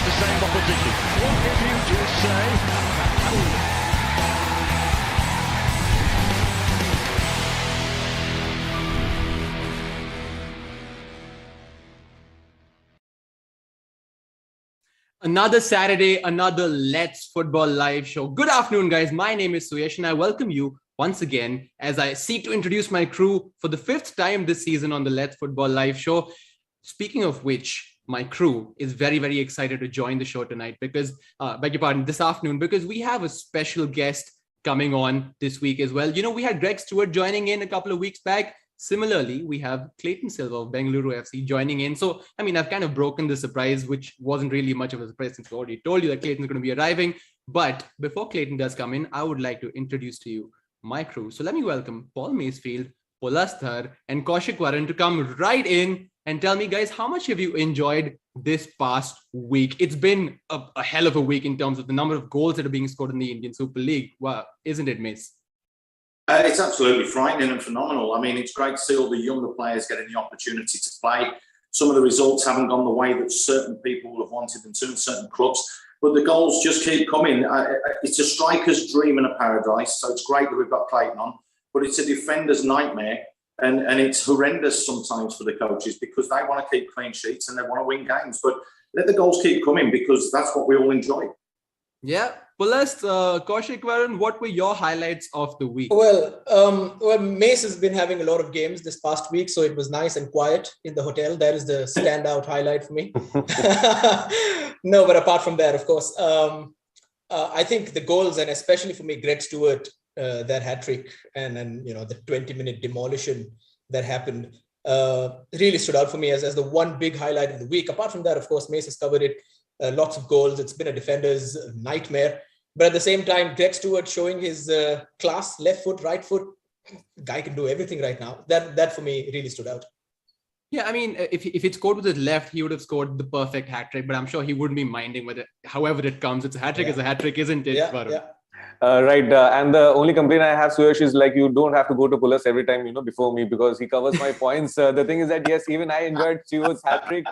the same opposition. What did you just say? Another Saturday, another Let's Football live show. Good afternoon, guys. My name is Suyash, and I welcome you once again as I seek to introduce my crew for the fifth time this season on the Let's Football live show. Speaking of which, my crew is very, very excited to join the show tonight because, this afternoon, because we have a special guest coming on this week as well. You know, we had Greg Stewart joining in a couple of weeks back. Similarly, we have Cleiton Silva of Bengaluru FC joining in. So, I mean, I've kind of broken the surprise, which wasn't really much of a surprise since we already told you that Cleiton's going to be arriving. But before Cleiton does come in, I would like to introduce to you my crew. So let me welcome Paul Masefield, Pulasta Dhar, and Kaushik Varun to come right in and tell me, guys, how much have you enjoyed this past week? It's been a hell of a week in terms of the number of goals that are being scored in the Indian Super League. Wow, isn't it, Mace? It's absolutely frightening and phenomenal. I mean, it's great to see all the younger players getting the opportunity to play. Some of the results haven't gone the way that certain people have wanted them to in certain clubs, but the goals just keep coming. It's a striker's dream and a paradise, so it's great that we've got Cleiton on, but it's a defender's nightmare, and it's horrendous sometimes for the coaches because they want to keep clean sheets and they want to win games, but let the goals keep coming because that's what we all enjoy. Yeah. Pulasta, Kaushik Varun, what were your highlights of the week? Well, Mace has been having a lot of games this past week, so it was nice and quiet in the hotel. That is the standout highlight for me. No, but apart from that, of course, I think the goals, and especially for me, Greg Stewart, that hat-trick and you know, the 20-minute demolition that happened really stood out for me as the one big highlight of the week. Apart from that, of course, Mace has covered it. Lots of goals. It's been a defender's nightmare. But at the same time, Greg Stewart showing his class, left foot, right foot. Guy can do everything right now. That for me really stood out. Yeah, I mean, if he'd scored with his left, he would have scored the perfect hat trick. But I'm sure he wouldn't be minding whether, however it comes. It's a hat trick, It's a hat trick, isn't it? Yeah. Right. And the only complaint I have, Suyash, is like you don't have to go to Pullas every time, before me because he covers my points. The thing is that, yes, even I enjoyed Stewart's hat trick.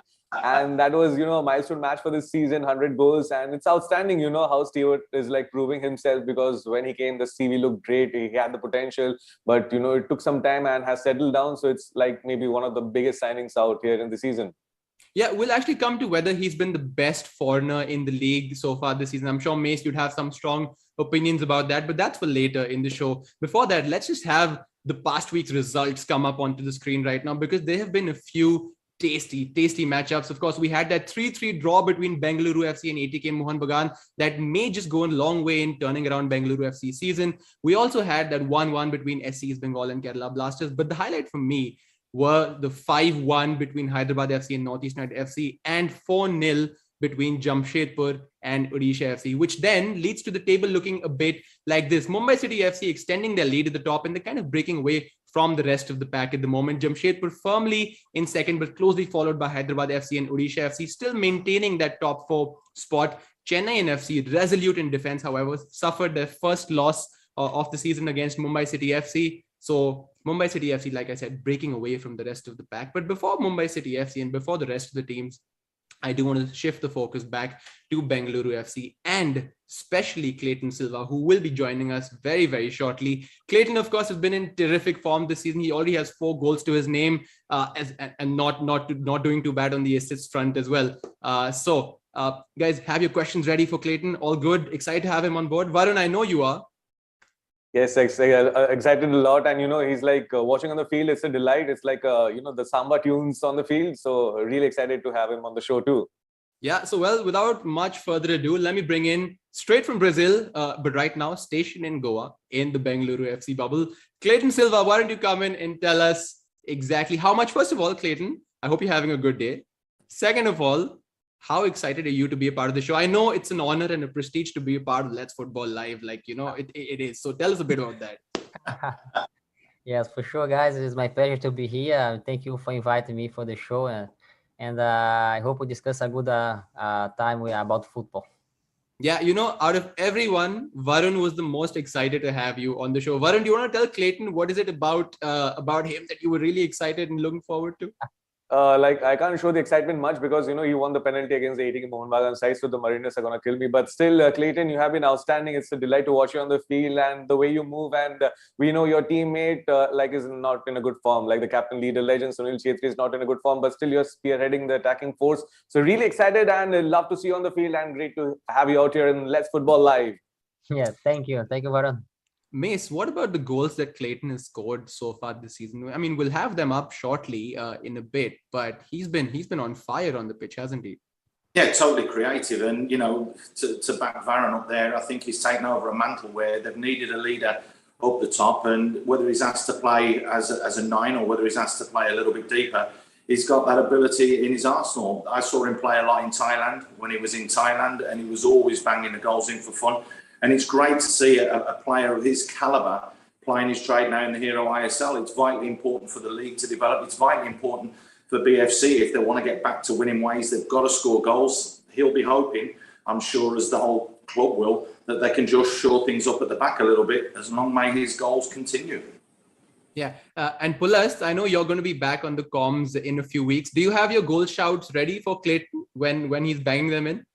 And that was, a milestone match for this season, 100 goals. And it's outstanding, how Stewart is like proving himself because when he came, the CV looked great. He had the potential, but, it took some time and has settled down. So it's like maybe one of the biggest signings out here in the season. Yeah, we'll actually come to whether he's been the best foreigner in the league so far this season. I'm sure, Mace, you'd have some strong opinions about that, but that's for later in the show. Before that, let's just have the past week's results come up onto the screen right now because there have been a few tasty matchups. Of course, we had that 3-3 draw between Bengaluru FC and ATK Mohun Bagan that may just go a long way in turning around Bengaluru FC season. We also had that 1-1 between SC East Bengal and Kerala Blasters. But the highlight for me were the 5-1 between Hyderabad FC and Northeast United FC and 4-0 between Jamshedpur and Odisha FC, which then leads to the table looking a bit like this. Mumbai City FC extending their lead at the top and they're kind of breaking away from the rest of the pack at the moment. Jamshedpur firmly in second, but closely followed by Hyderabad FC and Odisha FC, still maintaining that top four spot. Chennai FC, resolute in defense, however, suffered their first loss of the season against Mumbai City FC. So Mumbai City FC, like I said, breaking away from the rest of the pack. But before Mumbai City FC and before the rest of the teams, I do want to shift the focus back to Bengaluru FC and especially Cleiton Silva, who will be joining us very, very shortly. Cleiton, of course, has been in terrific form this season. He already has 4 goals to his name and not doing too bad on the assists front as well. So, guys, have your questions ready for Cleiton? All good? Excited to have him on board? Varun, I know you are. Yes, excited a lot. And, he's like watching on the field. It's a delight. It's like, the samba tunes on the field. So really excited to have him on the show too. Yeah. So, well, without much further ado, let me bring in straight from Brazil, but right now stationed in Goa in the Bengaluru FC bubble, Cleiton Silva. Why don't you come in and tell us exactly how much? First of all, Cleiton, I hope you're having a good day. Second of all, how excited are you to be a part of the show? I know it's an honor and a prestige to be a part of Let's Football Live. It is. So tell us a bit about that. Yes, for sure, guys. It is my pleasure to be here. Thank you for inviting me for the show. And I hope we discuss a good time about football. Yeah, out of everyone, Varun was the most excited to have you on the show. Varun, do you want to tell Cleiton what is it about him that you were really excited and looking forward to? like I can't show the excitement much because he won the penalty against the ATK Mohun Bagan side, so the Mariners are gonna kill me. But still, Cleiton, you have been outstanding. It's a delight to watch you on the field and the way you move. And we know your teammate like is not in a good form. Like the captain, leader, legend Sunil Chhetri is not in a good form, but still you're spearheading the attacking force. So really excited and love to see you on the field and great to have you out here in Let's Football Live. Yeah, thank you, Varun. Mace, what about the goals that Cleiton has scored so far this season? I mean, we'll have them up shortly in a bit, but he's been on fire on the pitch, hasn't he? Yeah, totally creative. And, to back Varun up there, I think he's taken over a mantle where they've needed a leader up the top. And whether he's asked to play as a 9 or whether he's asked to play a little bit deeper, he's got that ability in his arsenal. I saw him play a lot in Thailand when he was in Thailand, and he was always banging the goals in for fun. And it's great to see a player of his calibre playing his trade now in the Hero ISL. It's vitally important for the league to develop. It's vitally important for BFC if they want to get back to winning ways. They've got to score goals. He'll be hoping, I'm sure, as the whole club will, that they can just shore things up at the back a little bit. As long may his goals continue. Yeah, and Pulasta, I know you're going to be back on the comms in a few weeks. Do you have your goal shouts ready for Cleiton when he's banging them in?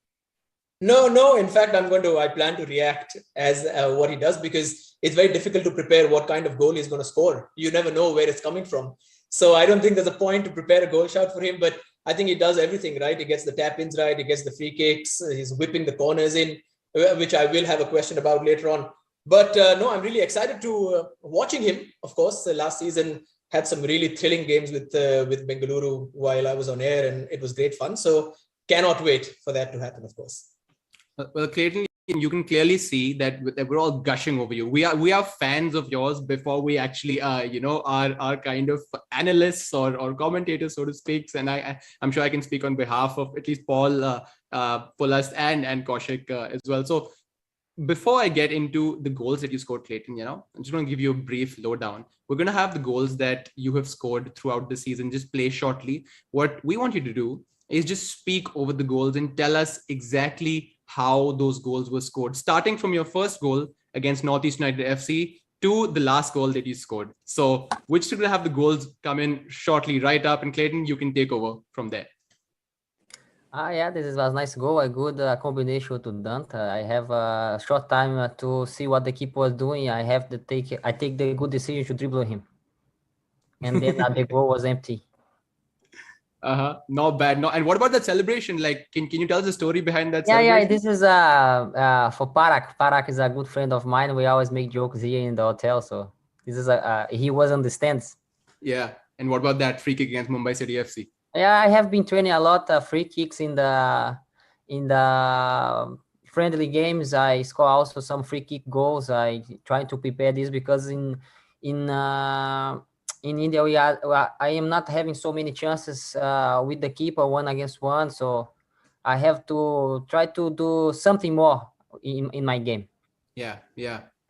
No. In fact, I plan to react as what he does, because it's very difficult to prepare what kind of goal he's going to score. You never know where it's coming from. So I don't think there's a point to prepare a goal shout for him, but I think he does everything right. He gets the tap-ins right. He gets the free kicks. He's whipping the corners in, which I will have a question about later on. But no, I'm really excited to watching him. Of course, last season had some really thrilling games with Bengaluru while I was on air, and it was great fun. So cannot wait for that to happen, of course. Well, Cleiton, you can clearly see that we're all gushing over you. We are fans of yours before we actually, are kind of analysts or commentators, so to speak. And I'm sure I can speak on behalf of at least Paul, Pulasta, and Kaushik as well. So before I get into the goals that you scored, Cleiton, I'm just going to give you a brief lowdown. We're going to have the goals that you have scored throughout the season just play shortly. What we want you to do is just speak over the goals and tell us exactly how those goals were scored, starting from your first goal against Northeast United FC to the last goal that you scored. So which should have the goals come in shortly right up, and Cleiton, you can take over from there. Yeah, this was a nice goal, a good combination to Dante. I have a short time to see what the keeper was doing. I take the good decision to dribble him. And then the goal was empty. Not bad. No, and what about that celebration? Like, can you tell us the story behind that? Yeah. This is for Parak. Parak is a good friend of mine. We always make jokes here in the hotel. So this is he was on the stands. Yeah. And what about that free kick against Mumbai City FC? Yeah, I have been training a lot of free kicks in the friendly games. I score also some free kick goals. I try to prepare this because in India, I am not having so many chances with the keeper 1-against-1. So I have to try to do something more in my game. Yeah.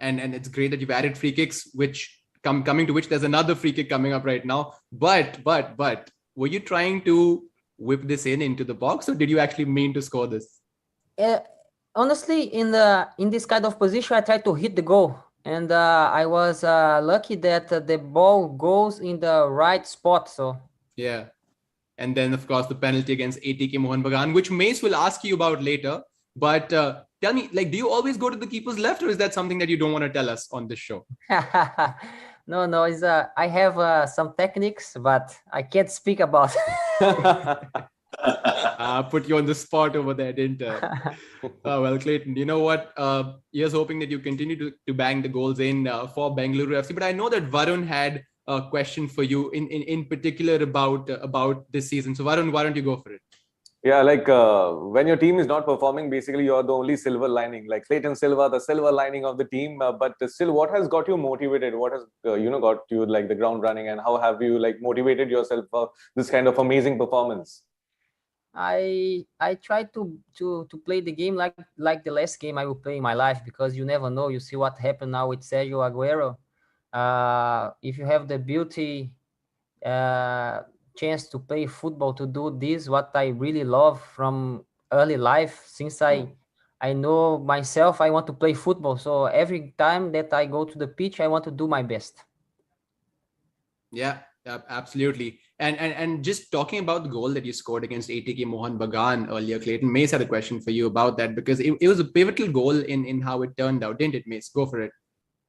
And it's great that you've added free kicks, which coming to which there's another free kick coming up right now. But were you trying to whip this into the box, or did you actually mean to score this? Honestly, in this kind of position, I tried to hit the goal. And I was lucky that the ball goes in the right spot. So yeah, and then of course the penalty against ATK Mohun Bagan, which Mace will ask you about later. But tell me, like, do you always go to the keeper's left, or is that something that you don't want to tell us on this show? No. It's I have some techniques, but I can't speak about. Put you on the spot over there, didn't I? Well, Cleiton, you know what? Here's hoping that you continue to bang the goals in for Bengaluru FC. But I know that Varun had a question for you in particular about this season. So Varun, why don't you go for it? Yeah, like when your team is not performing, basically you're the only silver lining. Like Cleiton Silva, the silver lining of the team. But still, what has got you motivated? What has got you like the ground running, and how have you like motivated yourself for this kind of amazing performance? I try to play the game like the last game I will play in my life, because you never know. You see what happened now with Sergio Aguero. If you have the beauty chance to play football, to do this, what I really love from early life, since I know myself, I want to play football. So every time that I go to the pitch, I want to do my best. Yeah, Absolutely. And just talking about the goal that you scored against ATK Mohan Bagan earlier, Cleiton, Mace had a question for you about that because it was a pivotal goal in how it turned out, didn't it, Mace? Go for it.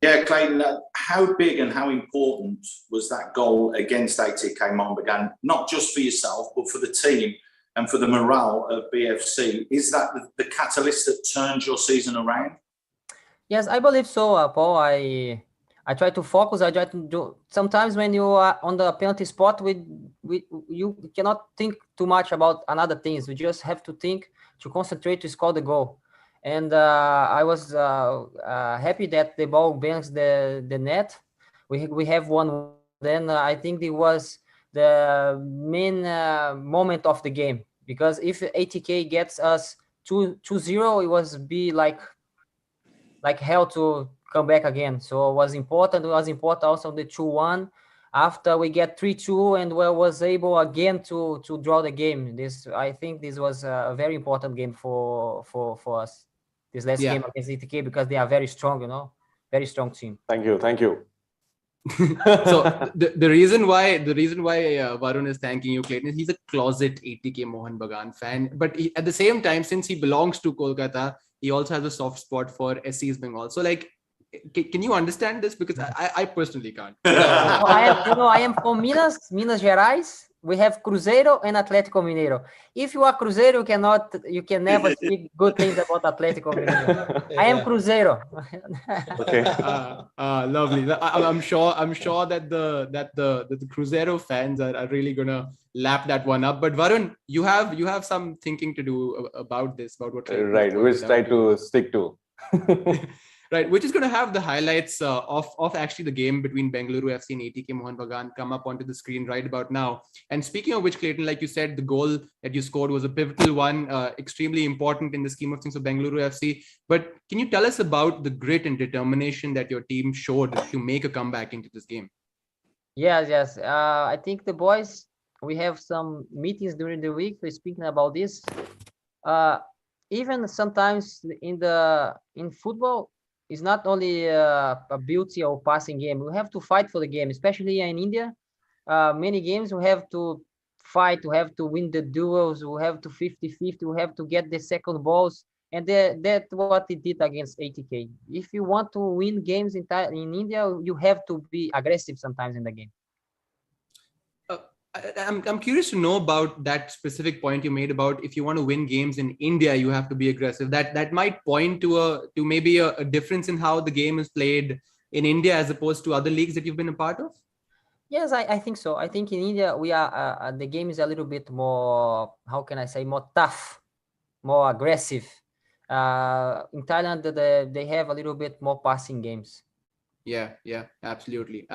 Yeah, Clayton, how big and how important was that goal against ATK Mohan Bagan, not just for yourself, but for the team and for the morale of BFC? Is that the catalyst that turns your season around? Yes, I believe so, Paul. I try to focus. I try to do. Sometimes when you are on the penalty spot, you cannot think too much about another things. You just have to think to concentrate to score the goal. And I was happy that the ball bangs the net. We have one. Then I think it was the main moment of the game, because if ATK gets us 2-0, it was be like hell to come back again. So it was important. It was important also the 2-1 after we get 3-2 and we was able again to draw the game. I think this was a very important game for us. This last game against ATK, because they are very strong, very strong team. Thank you. So the reason why Varun is thanking you, Cleiton, is he's a closet ATK Mohan Bagan fan, but at the same time, since he belongs to Kolkata, he also has a soft spot for SC's Bengal. So can you understand this? Because I personally can't. I am from Minas Gerais. We have Cruzeiro and Atlético Mineiro. If you are Cruzeiro, you can never speak good things about Atlético Mineiro. I am Cruzeiro. Okay. Lovely. I'm sure that the Cruzeiro fans are really gonna lap that one up. But Varun, you have some thinking to do about this, about what. Right. We'll try to stick to. Right, which is going to have the highlights of actually the game between Bengaluru FC and ATK Mohan Bagan come up onto the screen right about now. And speaking of which, Cleiton, like you said, the goal that you scored was a pivotal one, extremely important in the scheme of things of Bengaluru FC. But can you tell us about the grit and determination that your team showed to make a comeback into this game? Yes. I think the boys, we have some meetings during the week. We're speaking about this. Even sometimes in football, it's not only a beauty or passing game. We have to fight for the game, especially in India. Many games we have to fight, we have to win the duels, we have to 50-50, we have to get the second balls. And that's what it did against ATK. If you want to win games in India, you have to be aggressive sometimes in the game. I'm curious to know about that specific point you made about if you want to win games in India, you have to be aggressive. That might point to maybe a difference in how the game is played in India as opposed to other leagues that you've been a part of. Yes, I think so. I think in India we are the game is a little bit more, how can I say, more tough, more aggressive. In Thailand, they have a little bit more passing games. Yeah, absolutely.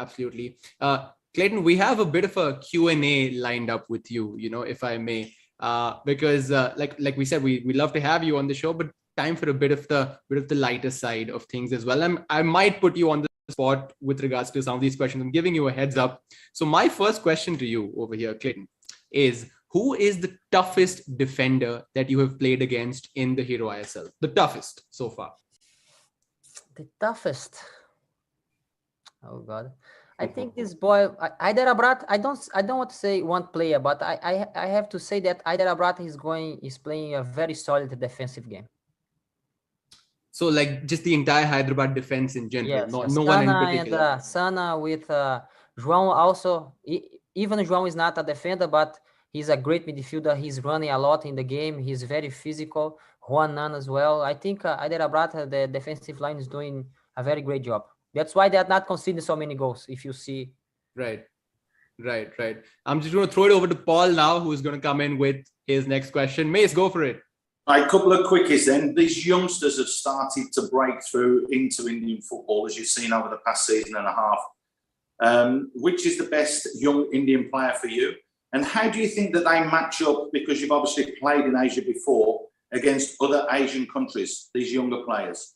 Cleiton, we have a bit of a Q&A lined up with you, if I may, because like we said, we love to have you on the show, but time for a bit of the lighter side of things as well. I might put you on the spot with regards to some of these questions. I'm giving you a heads up. So my first question to you over here, Cleiton, is who is the toughest defender that you have played against in the Hero ISL? The toughest so far. The toughest. Oh God. I think this boy, Hyderabad, I don't want to say one player, but I have to say that Hyderabad is playing a very solid defensive game. So like just the entire Hyderabad defense in general, yes. No one in particular. And Sana with João also. Even João is not a defender, but he's a great midfielder. He's running a lot in the game. He's very physical. Juan Nan as well. I think Hyderabad, the defensive line, is doing a very great job. That's why they are not conceding so many goals, if you see. Right. I'm just going to throw it over to Paul now, who's going to come in with his next question. Mace, go for it. Right, a couple of quickies then. These youngsters have started to break through into Indian football, as you've seen over the past season and a half. Which is the best young Indian player for you? And how do you think that they match up, because you've obviously played in Asia before, against other Asian countries, these younger players?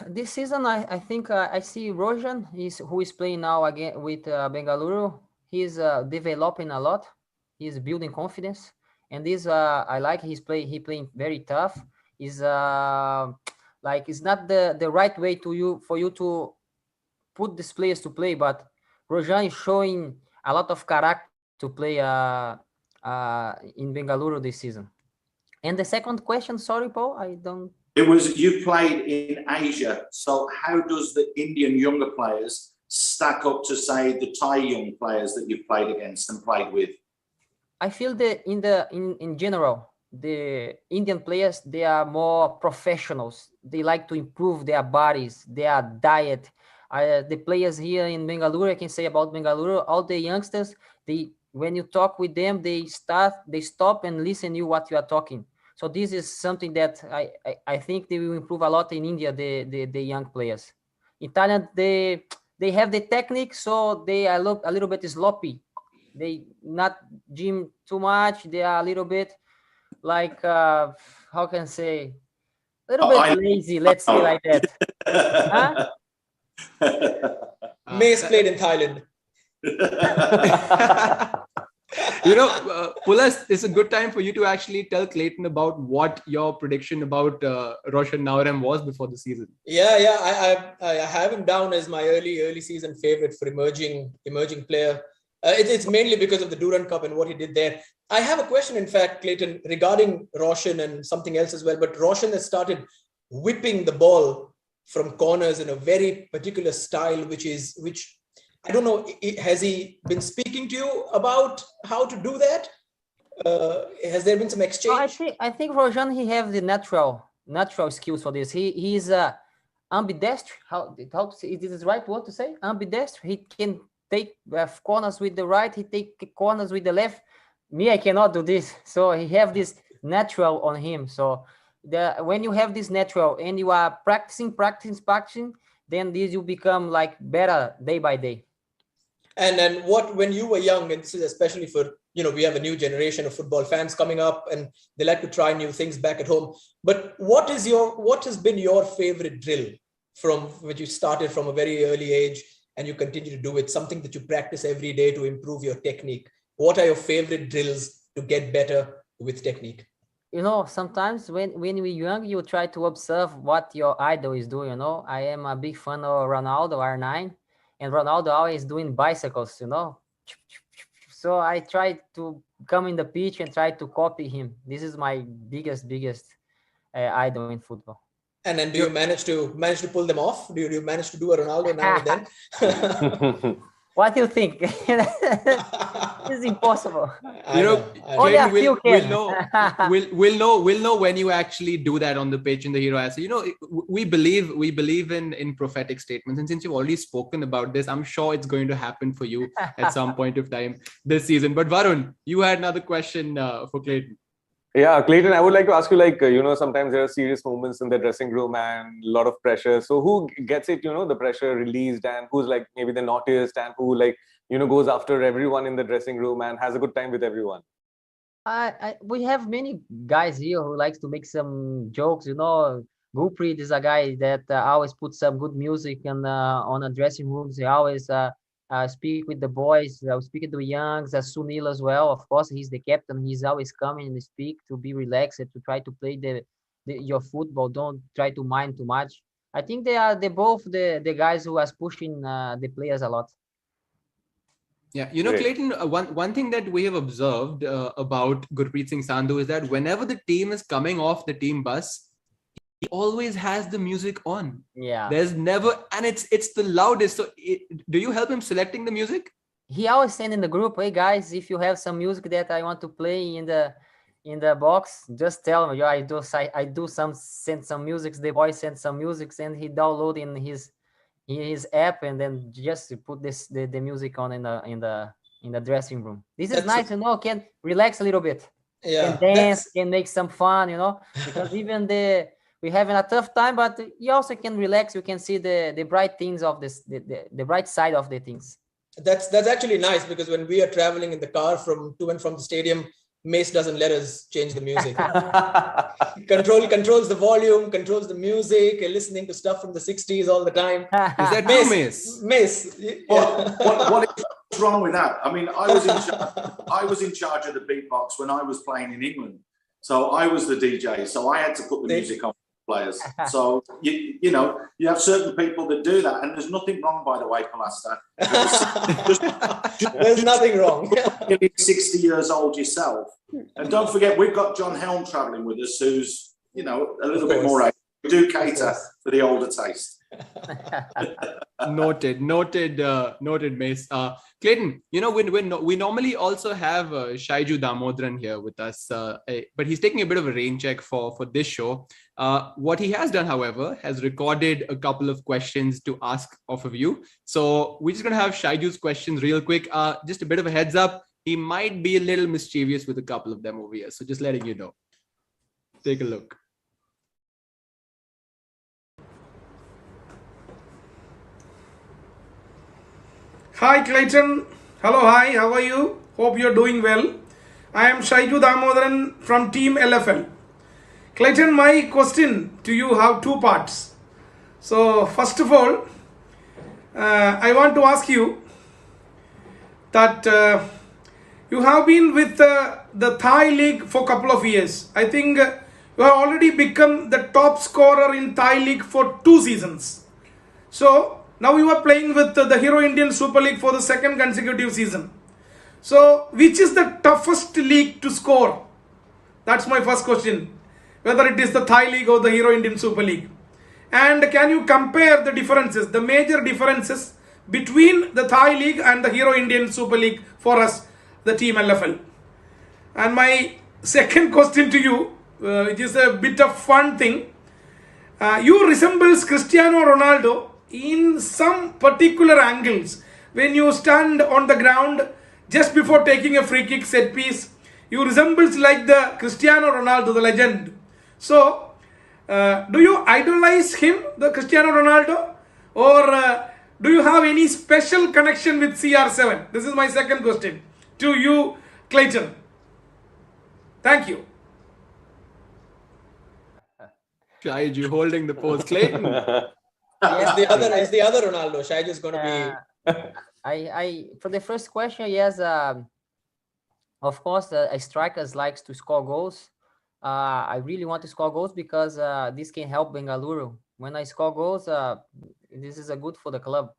This season, I think I see Rojan, who is playing now again with Bengaluru. He's developing a lot. He's building confidence, and this I like. He playing very tough. Is it's not the right way for you to put these players to play. But Rojan is showing a lot of character to play in Bengaluru this season. And the second question, sorry, Paul, I don't. It was, you played in Asia, so how does the Indian younger players stack up to, say, the Thai young players that you've played against and played with? I feel that in general, the Indian players, they are more professionals. They like to improve their bodies, their diet. The players here in Bengaluru, I can say about Bengaluru, all the youngsters, when you talk with them, they stop and listen to you what you are talking. So this is something that I think they will improve a lot in India, the young players. In Thailand, they have the technique, so they are a little bit sloppy. They not gym too much. They are a little bit like, how can I say, a little bit lazy, let's say like that. Huh? Mace played in Thailand. Pulas, it's a good time for you to actually tell Cleiton about what your prediction about Roshan Naoram was before the season. Yeah. I have him down as my early season favorite for emerging player. It's mainly because of the Durand Cup and what he did there. I have a question, in fact, Cleiton, regarding Roshan and something else as well. But Roshan has started whipping the ball from corners in a very particular style, which I don't know. Has he been speaking to you about how to do that? Has there been some exchange? I think Roshan, he have the natural skills for this. He is ambidextrous. How is this the right word to say? Ambidextrous. He can take corners with the right. He take corners with the left. Me, I cannot do this. So he have this natural on him. So when you have this natural and you are practicing, then this will become like better day by day. And then when you were young, and this is especially for, we have a new generation of football fans coming up and they like to try new things back at home. But what has been your favorite drill from when you started from a very early age and you continue to do it, something that you practice every day to improve your technique? What are your favorite drills to get better with technique? Sometimes when we're young, you try to observe what your idol is doing. I am a big fan of Ronaldo, R9, and Ronaldo always doing bicycles, So I try to come in the pitch and try to copy him. This is my biggest idol in football. And then do you manage to pull them off? Do you manage to do a Ronaldo now and then? What do you think? It's impossible. We'll know when you actually do that on the pitch in the hero asset. We believe in prophetic statements, and since you've already spoken about this, I'm sure it's going to happen for you at some point of time this season. But Varun, you had another question for Cleiton. Yeah, Cleiton, I would like to ask you, sometimes there are serious moments in the dressing room and a lot of pressure. So who gets it, the pressure released, and who's like maybe the naughtiest, and who goes after everyone in the dressing room and has a good time with everyone? We have many guys here who likes to make some jokes, Gurpreet is a guy that always puts some good music on a dressing rooms. He always speak with the boys, speak to the youngs, Sunil as well. Of course, he's the captain. He's always coming and speak to be relaxed, to try to play your football. Don't try to mind too much. I think they're both the guys who are pushing the players a lot. Yeah, Cleiton, one thing that we have observed about Gurpreet Singh Sandhu is that whenever the team is coming off the team bus, he always has the music on. Yeah. There's never, and it's the loudest. So do you help him selecting the music? He always send in the group, hey guys, if you have some music that I want to play in the box, just tell me. I send some music. The boy sends some music and he download in his app, and then just put the music on in the dressing room. This is nice, can relax a little bit. Yeah. Can dance, can make some fun, because even we're having a tough time, but you also can relax. You can see the bright things of this, the bright side of the things. That's actually nice, because when we are traveling in the car to and from the stadium, Mace doesn't let us change the music. Controls the volume, controls the music, and listening to stuff from the 60s all the time. Is that true, Mace? Mace. Yeah. What's wrong with that? I mean, I was in charge of the beatbox when I was playing in England. So I was the DJ. So I had to put the music on players. So, you know, you have certain people that do that. And there's nothing wrong, by the way, Pulasta. There's nothing wrong. You're 60 years old yourself. And don't forget, we've got John Helm travelling with us, who's, you know, a little bit more age. We do cater for the older taste. Noted, Mace. Cleiton, you know, we normally also have Shaiju Damodaran here with us, but he's taking a bit of a rain check for this show. What he has done, however, has recorded a couple of questions to ask off of you. So we're just going to have Shaiju's questions real quick. Just a bit of a heads up. He might be a little mischievous with a couple of them over here. So just letting you know. Take a look. Hi Cleiton, hello, hi, how are you? Hope you're doing well. I am Shaiju Damodaran from Team LFL. Cleiton, my question to you have two parts. So first of all, I want to ask you that you have been with the Thai league for a couple of years. I think you have already become the top scorer in Thai league for 2 seasons. So now you are playing with the Hero Indian Super League for the 2nd consecutive season. So, which is the toughest league to score? That's my first question. Whether it is the Thai League or the Hero Indian Super League. And can you compare the differences, the major differences between the Thai League and the Hero Indian Super League for us, the Team LFL? And my second question to you, it is a bit of fun thing. You resembles Cristiano Ronaldo in some particular angles. When you stand on the ground just before taking a free kick set piece, you resembles like the Cristiano Ronaldo, the legend. So, do you idolize him, the Cristiano Ronaldo, or do you have any special connection with CR7? This is my second question to you, Cleiton. Thank you. Shaiju holding the pose. Cleiton. It's the other Ronaldo. Shaiju is going to be. I for the first question, yes. Of course, a striker likes to score goals. I really want to score goals because this can help Bengaluru. When I score goals, this is a good for the club.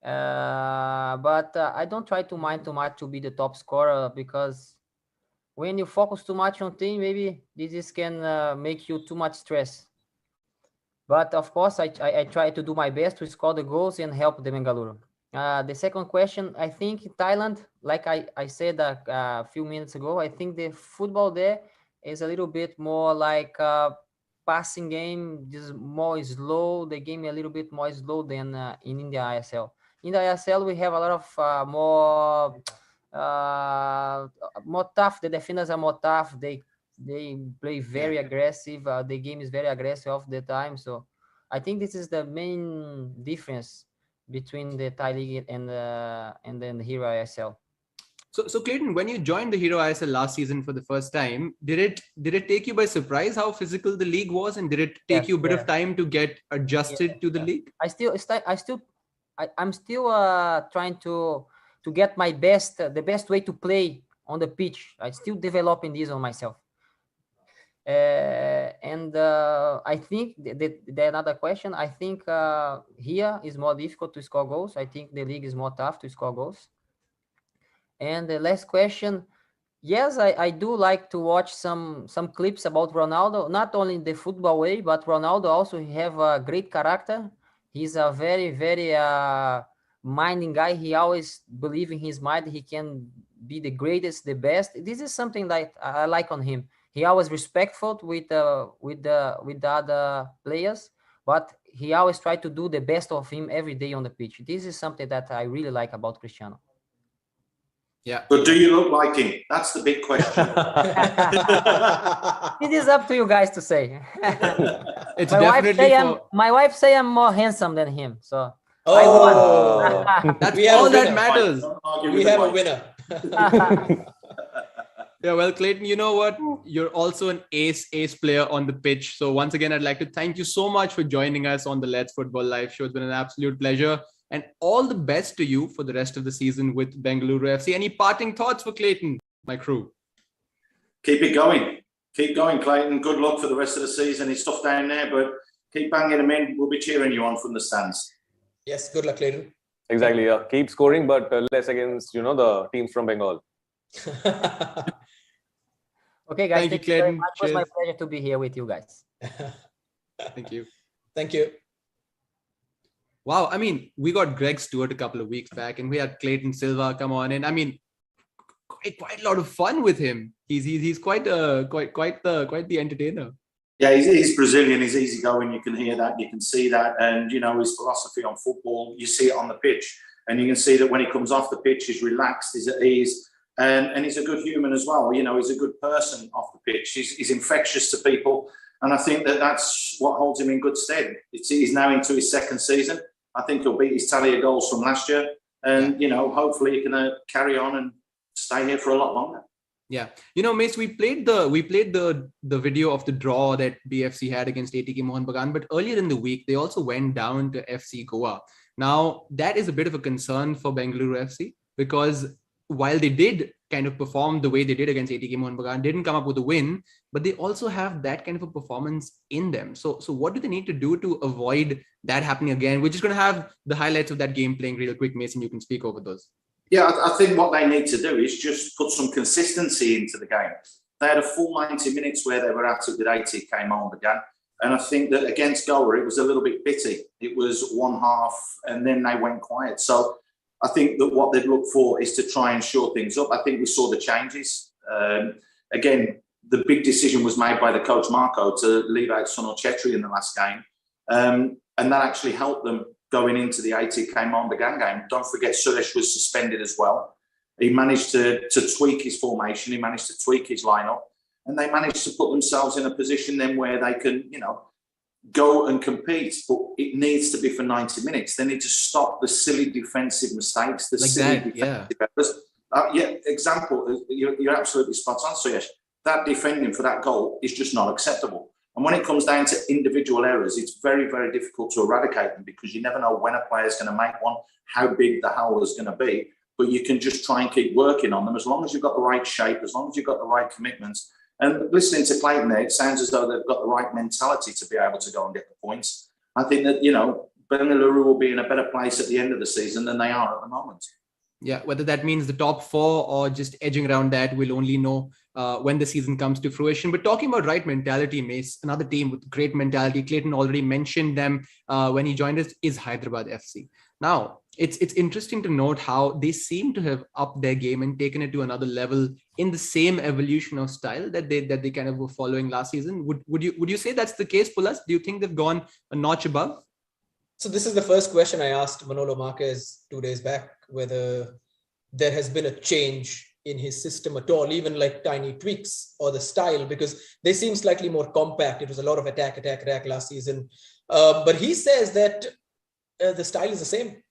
But I don't try to mind too much to be the top scorer, because when you focus too much on team, maybe this can make you too much stress. But of course, I try to do my best to score the goals and help the Bengaluru. The second question, I think Thailand, like I said a few minutes ago, I think the football there is a little bit more like a passing game, just more slow. The game is a little bit more slow than in India ISL. In the ISL, we have a lot of more tough. The defenders are more tough. They play very aggressive. The game is very aggressive all the time. So I think this is the main difference between the Thai League and then the Hero ISL. So Cleiton, when you joined the Hero ISL last season for the first time, did it take you by surprise how physical the league was, and did it take you a bit of time to get adjusted to the league? I'm still trying to get the best way to play on the pitch. I'm still developing this on myself. And I think the another question, I think here is more difficult to score goals. I think the league is more tough to score goals. And the last question, yes, I do like to watch some clips about Ronaldo, not only in the football way, but Ronaldo also have a great character. He's a very, very minding guy. He always believes in his mind he can be the greatest, the best. This is something that I like on him. He always respectful with the other players, but he always try to do the best of him every day on the pitch. This is something that I really like about Cristiano. Yeah. But do you look like him? That's the big question. It is up to you guys to say. It's my wife say I'm more handsome than him. So that's all that matters. We have a winner. Yeah, well, Cleiton, you know what? You're also an ace player on the pitch. So once again, I'd like to thank you so much for joining us on the Let's Football Live show. It's been an absolute pleasure. And all the best to you for the rest of the season with Bengaluru FC. Any parting thoughts for Cleiton, my crew? Keep it going. Keep going, Cleiton. Good luck for the rest of the season. It's tough down there, but keep banging them in. We'll be cheering you on from the stands. Yes, good luck, Cleiton. Exactly. Yeah. Keep scoring, but less against the teams from Bengal. Okay, guys. Thank you, Thank you very Cleiton. much. It was my Cheers. pleasure to be here with you guys. Thank you. Thank you. Wow, I mean, we got Greg Stewart a couple of weeks back, and we had Cleiton Silva come on, and I mean, quite a lot of fun with him. He's quite the entertainer. Yeah, he's Brazilian. He's easygoing. You can hear that. You can see that. And, his philosophy on football, you see it on the pitch. And you can see that when he comes off the pitch, he's relaxed, he's at ease. And he's a good human as well. He's a good person off the pitch. He's infectious to people. And I think that's what holds him in good stead. He's now into his second season. I think he'll beat his tally of goals from last year. And, hopefully he can carry on and stay here for a lot longer. Yeah, Mace, we played the video of the draw that BFC had against ATK Mohun Bagan, but earlier in the week they also went down to FC Goa. Now that is a bit of a concern for Bengaluru FC, because while they did kind of perform the way they did against ATK Mohun Bagan, didn't come up with a win, but they also have that kind of a performance in them. So what do they need to do to avoid that happening again? We're just going to have the highlights of that game playing real quick, Mason. You can speak over those. Yeah, I think what they need to do is just put some consistency into the game. They had a full 90 minutes where they were at it with ATK Mohun Bagan. And I think that against Goa, it was a little bit bitty. It was one half and then they went quiet. So I think that what they'd look for is to try and shore things up. I think we saw the changes. Again, the big decision was made by the coach Marco to leave out Sunil Chetri in the last game. And that actually helped them going into the ATK Mohun Bagan game. Don't forget, Suyash was suspended as well. He managed to tweak his formation. He managed to tweak his lineup. And they managed to put themselves in a position then where they can, go and compete. But it needs to be for 90 minutes. They need to stop the silly defensive mistakes, the silly defensive errors. Example, you're absolutely spot on, Suyash. That defending for that goal is just not acceptable. And when it comes down to individual errors, it's very, very difficult to eradicate them because you never know when a player is going to make one, how big the howl is going to be. But you can just try and keep working on them as long as you've got the right shape, as long as you've got the right commitments. And listening to Cleiton there, it sounds as though they've got the right mentality to be able to go and get the points. I think that, Bengaluru will be in a better place at the end of the season than they are at the moment. Yeah, whether that means the top four or just edging around that, we'll only know when the season comes to fruition. But talking about right mentality, Mace, another team with great mentality, Cleiton already mentioned them when he joined us, is Hyderabad FC. Now, it's interesting to note how they seem to have upped their game and taken it to another level in the same evolution of style that they kind of were following last season. Would you say that's the case, Pulasta? Do you think they've gone a notch above? So this is the first question I asked Manolo Marquez 2 days back, whether there has been a change in his system at all, even like tiny tweaks or the style, because they seem slightly more compact. It was a lot of attack last season. But he says that the style is the same.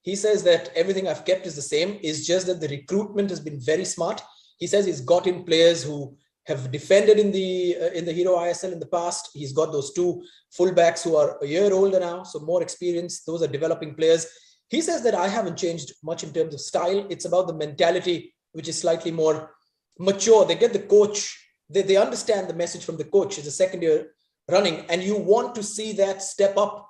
He says that everything I've kept is the same. It's just that the recruitment has been very smart. He says he's got in players who have defended in the Hero ISL in the past. He's got those two fullbacks who are a year older now, so more experience. Those are developing players. He says that I haven't changed much in terms of style. It's about the mentality, which is slightly more mature. They get the coach. They understand the message from the coach. It's a second year running, and you want to see that step up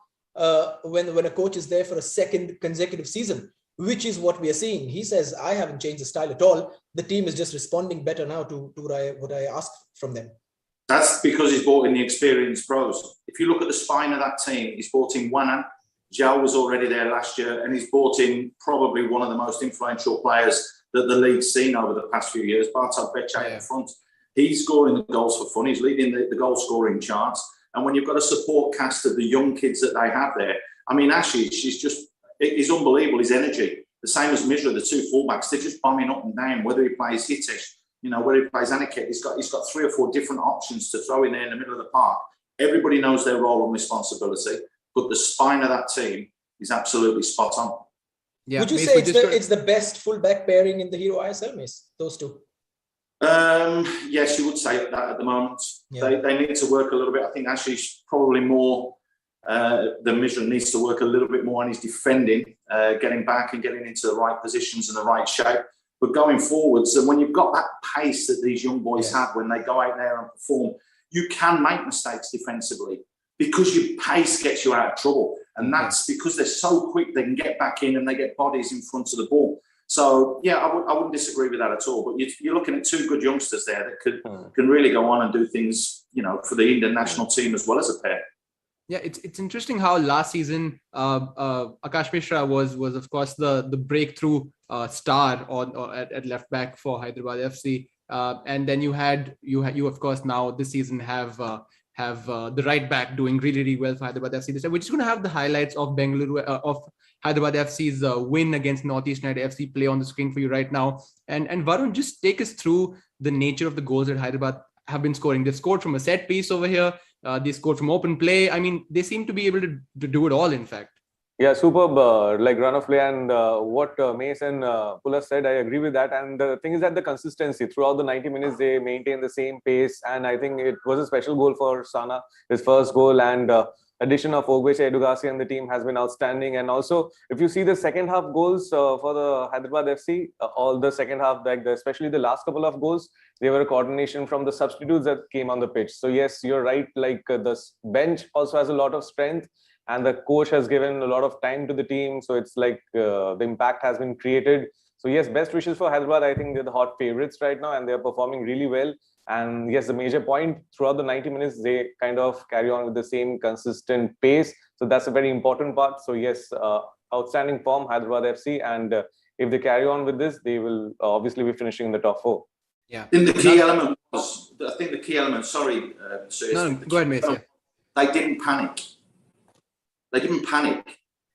when a coach is there for a second consecutive season, which is what we are seeing. He says, I haven't changed the style at all. The team is just responding better now to what I asked from them. That's because he's brought in the experienced pros. If you look at the spine of that team, he's brought in Wanan. Zhao was already there last year, and he's brought in probably one of the most influential players that the league's seen over the past few years, Bartok Becek in front. He's scoring the goals for fun. He's leading the goal scoring charts. And when you've got a support cast of the young kids that they have there, I mean, Ashley, he's unbelievable, his energy. The same as Misra, the two fullbacks, they're just bombing up and down, whether he plays Hitesh, whether he plays Aniket, he's got 3 or 4 different options to throw in there in the middle of the park. Everybody knows their role and responsibility, but the spine of that team is absolutely spot on. Yeah, would you say it's the best fullback pairing in the Hero ISL, Mace? Those two? Yes, you would say that at the moment. Yeah. They need to work a little bit. I think Ashley's probably more than Misra needs to work a little bit more on his defending, getting back and getting into the right positions and the right shape. But going forwards, and when you've got that pace that these young boys have when they go out there and perform, you can make mistakes defensively because your pace gets you out of trouble. And that's because they're so quick, they can get back in and they get bodies in front of the ball. So, yeah, I wouldn't disagree with that at all. But you're looking at two good youngsters there that can really go on and do things, you know, for the Indian national team as well as a pair. Yeah, it's interesting how last season Akash Mishra was of course the breakthrough star at left back for Hyderabad FC, and then you of course now this season have the right back doing really well for Hyderabad FC this time. We're just going to have the highlights of Bengaluru of Hyderabad FC's win against Northeast United FC play on the screen for you right now. And Varun, just take us through the nature of the goals that Hyderabad have been scoring. They've scored from a set piece over here. They scored from open play. I mean, they seem to be able to do it all, in fact. Yeah, superb like run of play. And what Mace and Pulasta said, I agree with that. And the thing is that the consistency throughout the 90 minutes, they maintain the same pace. And I think it was a special goal for Sana, his first goal. And addition of Ogweche Edugasi and the team has been outstanding. And also, if you see the second half goals for the Hyderabad FC, all the second half, like especially the last couple of goals, they were a coordination from the substitutes that came on the pitch. So yes, you're right. Like the bench also has a lot of strength, and the coach has given a lot of time to the team. So it's like the impact has been created. So yes, best wishes for Hyderabad. I think they're the hot favorites right now, and they're performing really well. And yes, the major point throughout the 90 minutes, they kind of carry on with the same consistent pace. So that's a very important part. So yes, outstanding form, Hyderabad FC. And if they carry on with this, they will obviously be finishing in the top 4. Yeah. I think the key element was, sorry, no, go ahead, mate. Yeah. They didn't panic.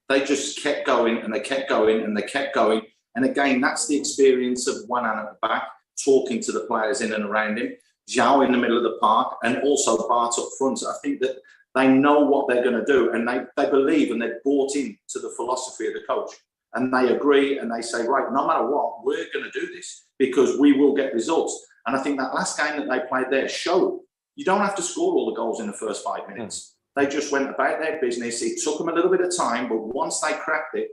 They just kept going and they kept going and they kept going. And again, that's the experience of Wanan at the back, talking to the players in and around him, Zhao in the middle of the park, and also Bart up front. I think that they know what they're going to do, and they believe and they're bought in to the philosophy of the coach. And they agree and they say, right, no matter what, we're going to do this because we will get results. And I think that last game that they played there showed you don't have to score all the goals in the first 5 minutes. They just went about their business. It took them a little bit of time, but once they cracked it,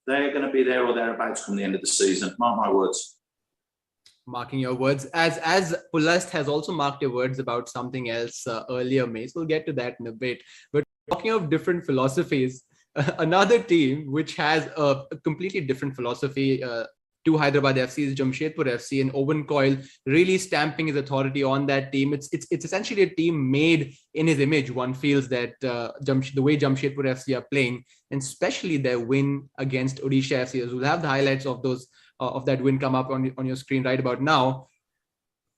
they're going to be there or thereabouts come the end of the season. Mark my words. Marking your words. As Pulast has also marked your words about something else earlier, Mace. We'll get to that in a bit. But talking of different philosophies, another team which has a completely different philosophy to Hyderabad FC is Jamshedpur FC, and Owen Coyle really stamping his authority on that team. It's essentially a team made in his image. One feels that the way Jamshedpur FC are playing, and especially their win against Odisha FC. We'll have the highlights of those of that win come up on your screen right about now.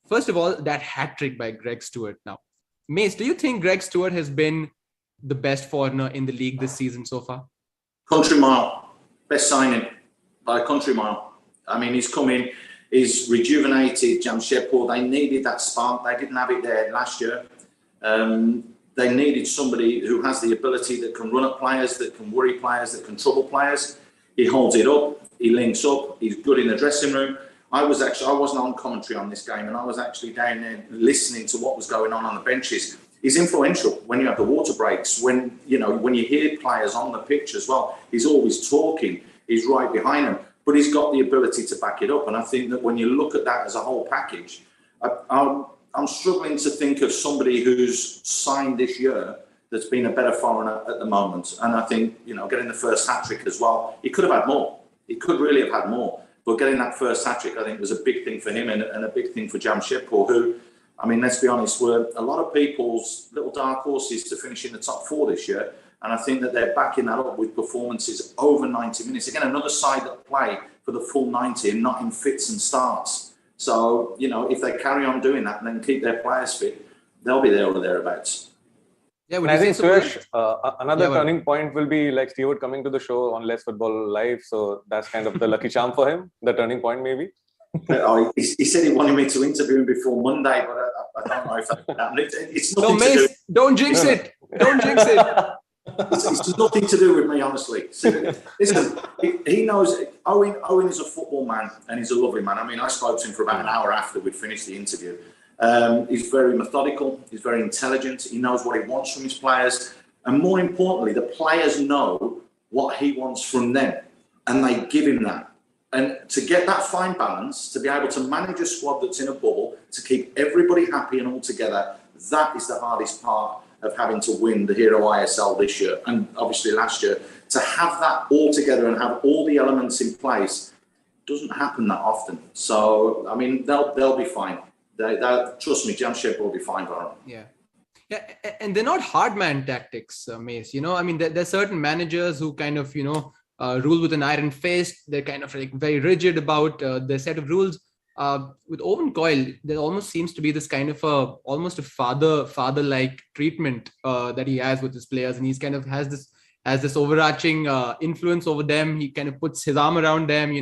First of all, that hat trick by Greg Stewart. Now, Mace, do you think Greg Stewart has been the best foreigner in the league this season so far? Country mile, best signing by a country mile. I mean, he's come in, he's rejuvenated Jamshedpur. They needed that spark. They didn't have it there last year. They needed somebody who has the ability that can run at players, that can worry players, that can trouble players. He holds it up. He links up. He's good in the dressing room. I wasn't on commentary on this game, and I was actually down there listening to what was going on the benches. He's influential when you have the water breaks, when you hear players on the pitch as well. He's always talking. He's right behind them. But he's got the ability to back it up. And I think that when you look at that as a whole package, I'm struggling to think of somebody who's signed this year that's been a better foreigner at the moment. And I think, getting the first hat-trick as well, he could have had more. He could really have had more. But getting that first hat-trick, I think, was a big thing for him and a big thing for Jamshedpur, who, I mean, let's be honest, were a lot of people's little dark horses to finish in the top 4 this year. And I think that they're backing that up with performances over 90 minutes. Again, another side that play for the full 90 and not in fits and starts. So, if they carry on doing that and then keep their players fit, they'll be there or thereabouts. Yeah, I think, Suyash, another turning point will be like Stewart coming to the show on Less Football Live. So that's kind of the lucky charm for him, the turning point maybe. He said he wanted me to interview him before Monday, but I don't know if that happened. It's nothing to do. Don't jinx it. Don't jinx it. It's nothing to do with me, honestly. Listen, he knows. Owen is a football man, and he's a lovely man. I mean, I spoke to him for about an hour after we'd finished the interview. He's very methodical. He's very intelligent. He knows what he wants from his players, and more importantly, the players know what he wants from them, and they give him that. And to get that fine balance, to be able to manage a squad that's in a bubble, to keep everybody happy and all together, that is the hardest part of having to win the Hero ISL this year and obviously last year. To have that all together and have all the elements in place doesn't happen that often. So, I mean, they'll be fine. Trust me, Jamshed will be fine, Varun. Yeah. Yeah, and they're not hard man tactics, Mace. You know, I mean, there's certain managers who kind of, rule with an iron fist. They're kind of like very rigid about their set of rules. With Owen Coyle, there almost seems to be this kind of almost a father-like treatment that he has with his players, and he's kind of has this overarching influence over them. He kind of puts his arm around them,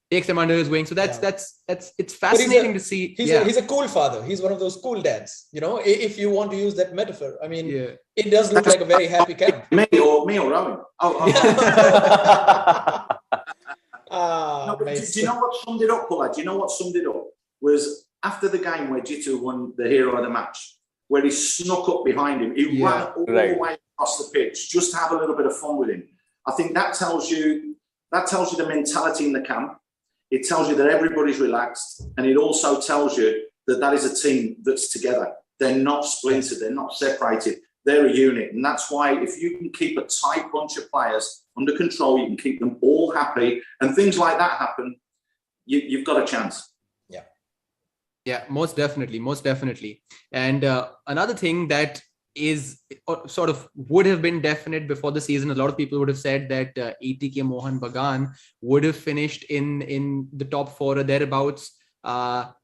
takes them under his wing. So it's fascinating to see. He's a cool father. He's one of those cool dads. If you want to use that metaphor, I mean, it does look like a very happy camp. Me or Rowan. Do you know what summed it up, Paula? Do you know what summed it up? Was after the game where Jitu won the hero of the match, where he snuck up behind him. He ran all the way across the pitch just to have a little bit of fun with him. I think that tells you the mentality in the camp. It tells you that everybody's relaxed, and it also tells you that is a team that's together. They're not splintered. They're not separated. They're a unit, and that's why if you can keep a tight bunch of players under control, you can keep them all happy, and things like that happen, you've got a chance. Yeah, most definitely. And another thing that is sort of would have been definite before the season, a lot of people would have said that ATK Mohun Bagan would have finished in the top 4 or thereabouts.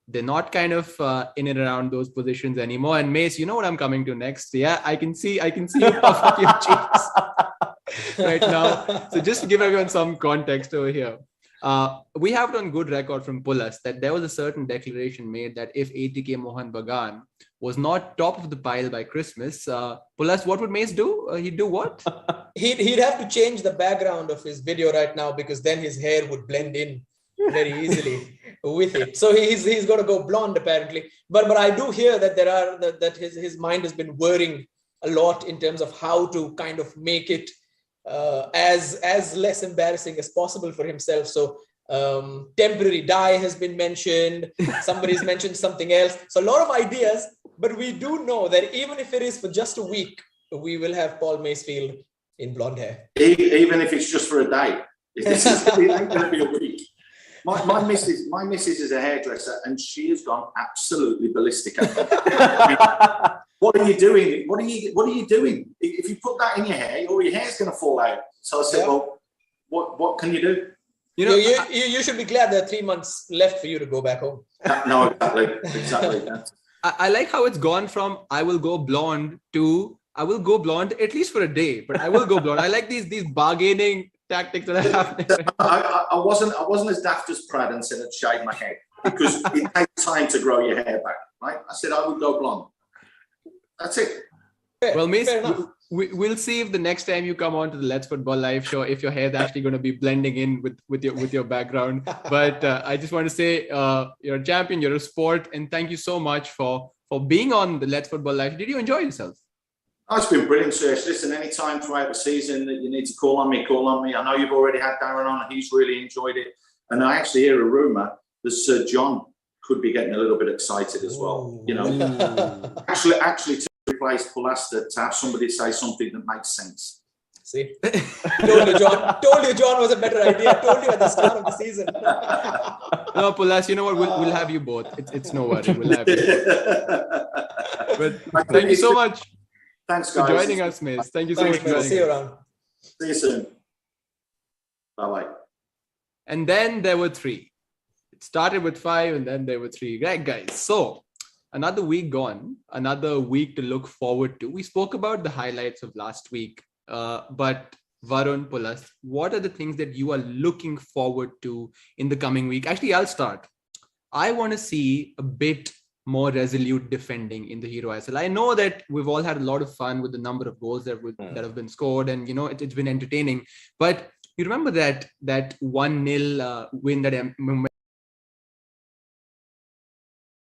They're not kind of in and around those positions anymore. And Mace, you know what I'm coming to next. Yeah, I can see you puff up your cheeks right now. So just to give everyone some context over here. We have it on good record from Pulas that there was a certain declaration made that if ATK Mohun Bagan was not top of the pile by Christmas, Pulas, what would Mace do? He'd do what? He'd have to change the background of his video right now, because then his hair would blend in very easily with it. So he's going to go blonde apparently. But I do hear that that his mind has been worrying a lot in terms of how to kind of make it as less embarrassing as possible for himself. So temporary dye has been mentioned. Somebody's mentioned something else. So a lot of ideas, but we do know that even if it is for just a week, we will have Paul Masefield in blonde hair. Even if it's just for a day. It ain't going to be a week. My missus is a hairdresser, and she has gone absolutely ballistic. What are you doing? What are you doing? If you put that in your hair, all your hair's going to fall out. So I said, well, what can you do? You should be glad there are 3 months left for you to go back home. No, exactly. I like how it's gone from I will go blonde to I will go blonde at least for a day, but I will go blonde. I like these bargaining tactics that are happening. I wasn't as daft as Pratt and said I'd shave my head, because it takes time to grow your hair back, right? I said I would go blonde. That's it. Well, Mace, we'll see if the next time you come on to the Let's Football Live show, if your hair is actually going to be blending in with your background. But I just want to say you're a champion, you're a sport, and thank you so much for being on the Let's Football Live. Did you enjoy yourself? Oh, it's been brilliant, Suyash. Listen, anytime throughout the season that you need to call on me, call on me. I know you've already had Darren on, and he's really enjoyed it. And I actually hear a rumour that Sir John could be getting a little bit excited as well. Actually to replace Pulasta, to have somebody say something that makes sense. See, told you John was a better idea. Told you at the start of the season. No, Pulas, you know what? We'll have you both. It's no worry. We'll have you. But thank you so much. Thanks, guys, for joining us, Mace. Thank you so much for joining us. See you around. See you soon. Bye-bye. And then there were 3. It started with 5, and then there were 3. Right, guys. So another week gone, another week to look forward to. We spoke about the highlights of last week, but Varun, Pulas, what are the things that you are looking forward to in the coming week? Actually, I'll start. I want to see a bit more resolute defending in the Hero ISL. I know that we've all had a lot of fun with the number of goals that have been scored, and it's been entertaining. But you remember that 1-0 win that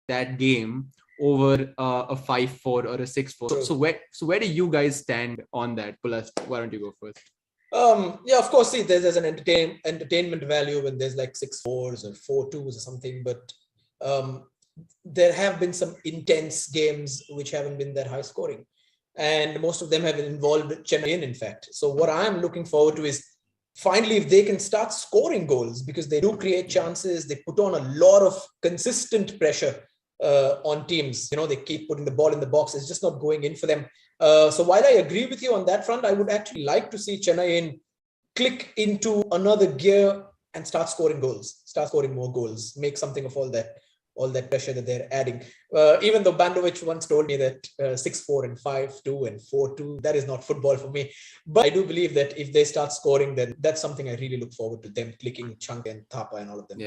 that game over a 5-4 or a 6-4. So where do you guys stand on that? Pulas, why don't you go first? Yeah, of course. See, there's an entertainment value when there's like 6-4s or 4-2s or something, but there have been some intense games which haven't been that high scoring, and most of them have involved Chennai in fact. So what I'm looking forward to is finally if they can start scoring goals, because they do create chances, they put on a lot of consistent pressure on teams. They keep putting the ball in the box. It's just not going in for them. So while I agree with you on that front, I would actually like to see Chennai click into another gear and start scoring goals, start scoring more goals, make something of all that pressure that they're adding. Even though Bandovic once told me that 6-4 and 5-2 and 4-2, that is not football for me. But I do believe that if they start scoring, then that's something I really look forward to, them clicking Chunk and Thapa and all of them.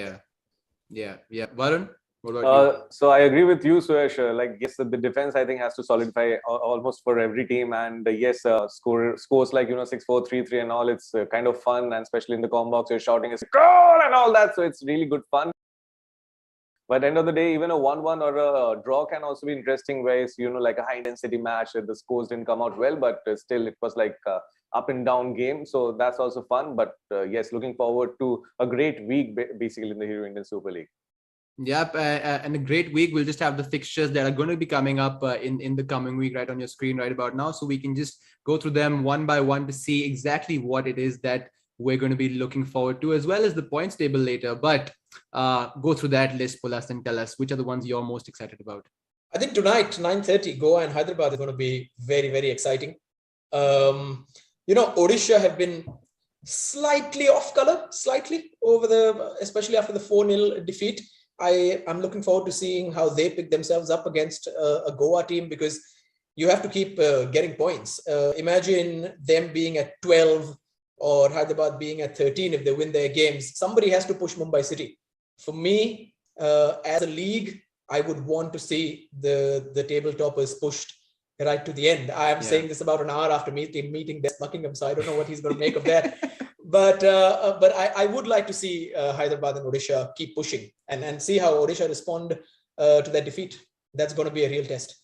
Yeah. Varun? What about you? So I agree with you, Suyash. Yes, the defense I think has to solidify almost for every team, and yes, scores like 6-4, 3-3 and all. It's kind of fun, and especially in the com box, you're shouting a goal and all that. So it's really good fun. But at the end of the day, even a 1-1 or a draw can also be interesting, where it's like a high intensity match. The scores didn't come out well, but still it was like up and down game. So that's also fun. But yes, looking forward to a great week basically in the Hero Indian Super League. Yep, and a great week. We'll just have the fixtures that are going to be coming up in the coming week right on your screen right about now. So we can just go through them one by one to see exactly what it is that we're going to be looking forward to, as well as the points table later. But go through that list, Pulasta, and tell us which are the ones you're most excited about. I think tonight, 9:30, Goa and Hyderabad is going to be very, very exciting. Odisha have been slightly off color, especially after the 4-0 defeat. I'm looking forward to seeing how they pick themselves up against a Goa team, because you have to keep getting points. Imagine them being at 12 or Hyderabad being at 13 if they win their games. Somebody has to push Mumbai City. For me, as a league, I would want to see the table toppers pushed right to the end. I am saying this about an hour after meeting Des Buckingham, so I don't know what he's going to make of that. But I would like to see Hyderabad and Odisha keep pushing and see how Odisha respond to that defeat. That's going to be a real test.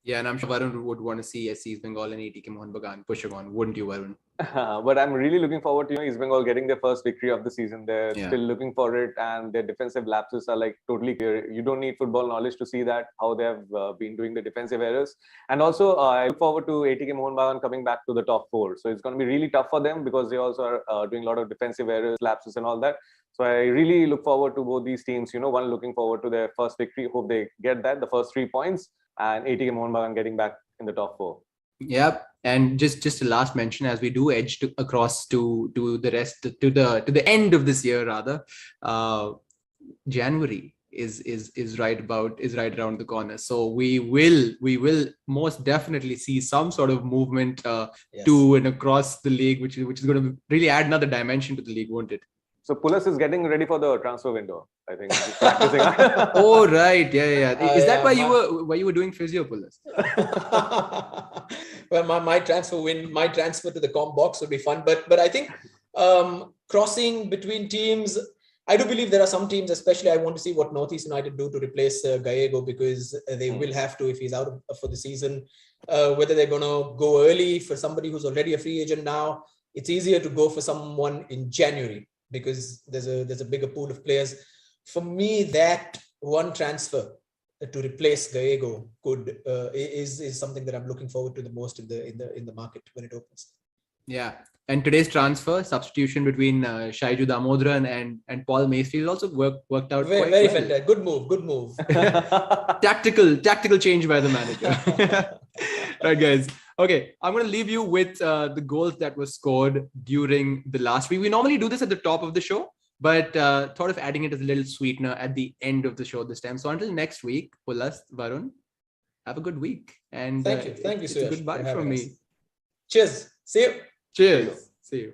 Yeah, and I'm sure Varun would want to see East Bengal and ATK Mohun Bagan pushing on, wouldn't you, Varun? But I'm really looking forward to East Bengal getting their first victory of the season. They're still looking for it, and their defensive lapses are like totally clear. You don't need football knowledge to see that, how they have been doing the defensive errors. And also, I look forward to ATK Mohun Bagan coming back to the top 4. So it's going to be really tough for them, because they also are doing a lot of defensive errors, lapses and all that. So I really look forward to both these teams. One looking forward to their first victory. Hope they get that, the first 3 points, and ATK Mohun Bagan getting back in the top 4. Yep, and just a last mention as we do edge across to the rest to the end of this year rather. January is right around the corner, so we will most definitely see some sort of movement to and across the league, which is going to really add another dimension to the league, won't it? So Pulas is getting ready for the transfer window, I think. He's practicing. Oh right, yeah. Is that why you were doing physio, Pulas? Well, my transfer to the comp box would be fun, but I think crossing between teams, I do believe there are some teams, especially I want to see what Northeast United do to replace Gallego, because they will have to if he's out for the season. Whether they're going to go early for somebody who's already a free agent now. It's easier to go for someone in January, because there's a bigger pool of players. For me, that one transfer to replace Gallego is something that I'm looking forward to the most in the market when it opens. Yeah, and today's transfer substitution between Shaiju Damodaran and Paul Masefield also worked out very well. fantastic. Good move. Tactical change by the manager. Right, guys. Okay, I'm going to leave you with the goals that were scored during the last week. We normally do this at the top of the show, but thought of adding it as a little sweetener at the end of the show this time. So until next week, Pulasta, Varun, have a good week. And thank you, Suyash. Goodbye from me. Cheers. See you. Cheers. See you.